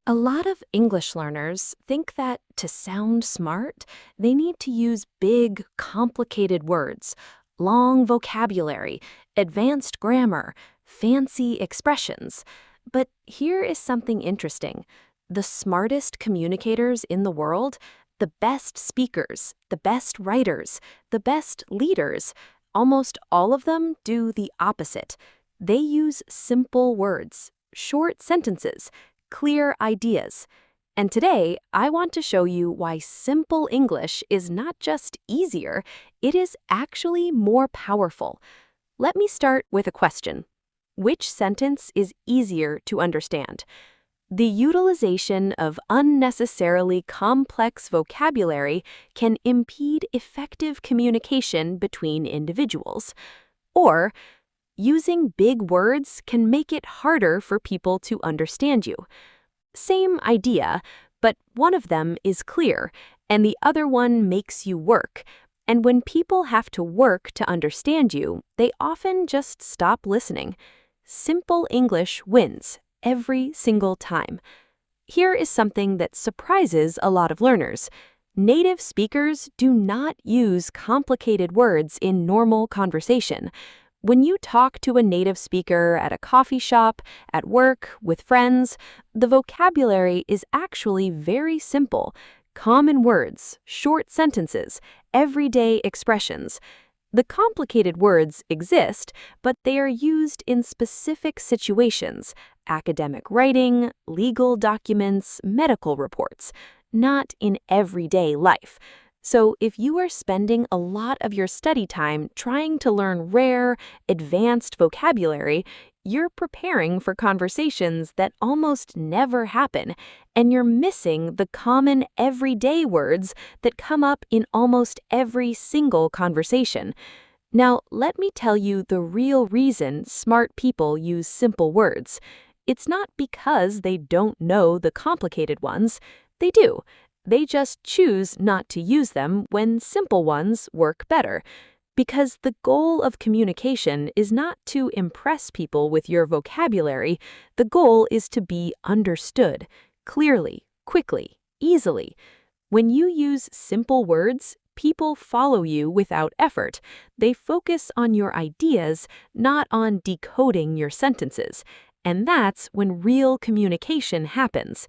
A lot of English learners think that to sound smart, they need to use big, complicated words, long vocabulary, advanced grammar, fancy expressions. But here is something interesting. The smartest communicators in the world, the best speakers, the best writers, the best leaders, almost all of them do the opposite. They use simple words, short sentences, clear ideas. And today, I want to show you why simple English is not just easier, it is actually more powerful. Let me start with a question. Which sentence is easier to understand? The utilization of unnecessarily complex vocabulary can impede effective communication between individuals. Or, using big words can make it harder for people to understand you. Same idea, but one of them is clear, and the other one makes you work. And when people have to work to understand you, they often just stop listening. Simple English wins every single time. Here is something that surprises a lot of learners. Native speakers do not use complicated words in normal conversation. When you talk to a native speaker at a coffee shop, at work, with friends, the vocabulary is actually very simple. Common words, short sentences, everyday expressions. The complicated words exist, but they are used in specific situations, academic writing, legal documents, medical reports, not in everyday life. So if you are spending a lot of your study time trying to learn rare, advanced vocabulary, you're preparing for conversations that almost never happen, and you're missing the common everyday words that come up in almost every single conversation. Now, let me tell you the real reason smart people use simple words. It's not because they don't know the complicated ones. They do. They just choose not to use them when simple ones work better. Because the goal of communication is not to impress people with your vocabulary, the goal is to be understood, clearly, quickly, easily. When you use simple words, people follow you without effort. They focus on your ideas, not on decoding your sentences. And that's when real communication happens.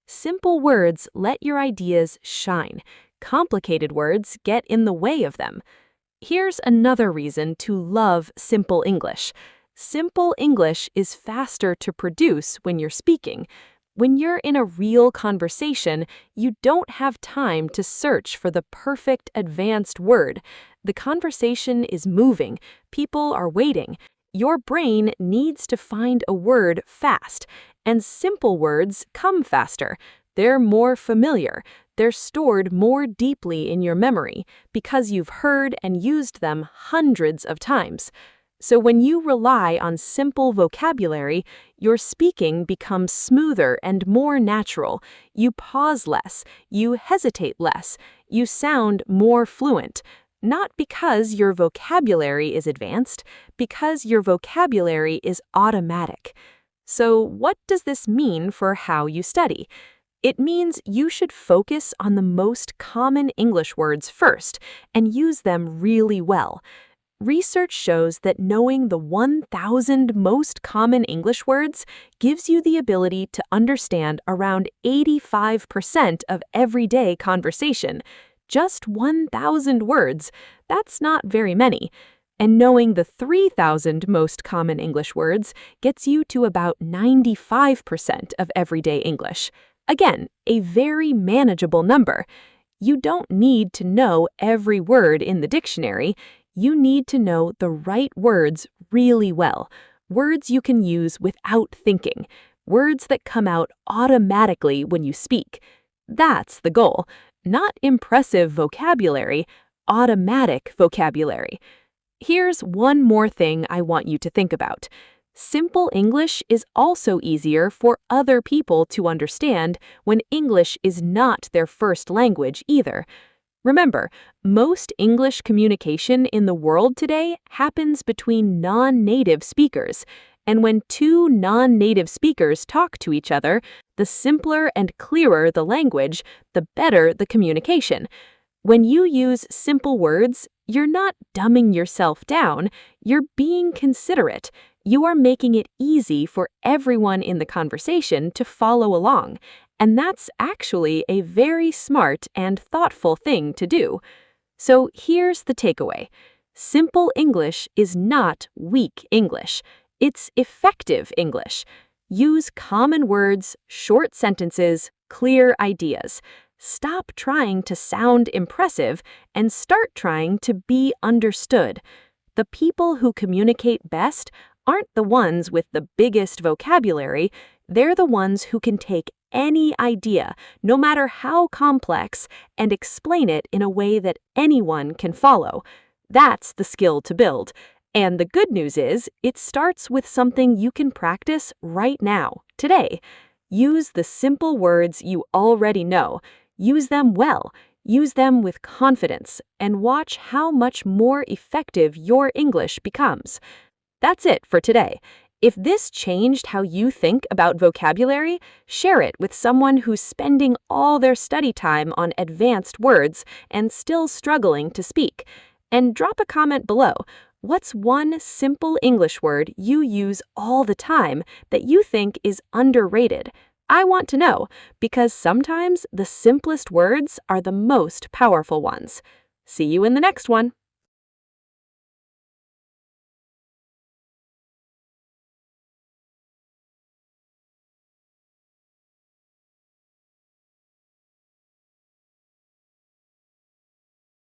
Simple words let your ideas shine. Complicated words get in the way of them. Here's another reason to love simple English. Simple English is faster to produce when you're speaking. When you're in a real conversation, you don't have time to search for the perfect advanced word. The conversation is moving. People are waiting. Your brain needs to find a word fast, and simple words come faster. They're more familiar. They're stored more deeply in your memory because you've heard and used them hundreds of times. So when you rely on simple vocabulary, your speaking becomes smoother and more natural. You pause less. You hesitate less. You sound more fluent. Not because your vocabulary is advanced, because your vocabulary is automatic. So what does this mean for how you study? It means you should focus on the most common English words first and use them really well. Research shows that knowing the 1,000 most common English words gives you the ability to understand around 85% of everyday conversation. Just 1,000 words, that's not very many. And knowing the 3,000 most common English words gets you to about 95% of everyday English. Again, a very manageable number. You don't need to know every word in the dictionary. You need to know the right words really well. Words you can use without thinking. Words that come out automatically when you speak. That's the goal. Not impressive vocabulary, automatic vocabulary. Here's one more thing I want you to think about. Simple English is also easier for other people to understand when English is not their first language either. Remember, most English communication in the world today happens between non-native speakers. And when two non-native speakers talk to each other, the simpler and clearer the language, the better the communication. When you use simple words, you're not dumbing yourself down, you're being considerate. You are making it easy for everyone in the conversation to follow along. And that's actually a very smart and thoughtful thing to do. So here's the takeaway. Simple English is not weak English. It's effective English. Use common words, short sentences, clear ideas. Stop trying to sound impressive and start trying to be understood. The people who communicate best aren't the ones with the biggest vocabulary, they're the ones who can take any idea, no matter how complex, and explain it in a way that anyone can follow. That's the skill to build. And the good news is, it starts with something you can practice right now, today. Use the simple words you already know. Use them well. Use them with confidence, and watch how much more effective your English becomes. That's it for today. If this changed how you think about vocabulary, share it with someone who's spending all their study time on advanced words and still struggling to speak. And drop a comment below. What's one simple English word you use all the time that you think is underrated? I want to know, because sometimes the simplest words are the most powerful ones. See you in the next one.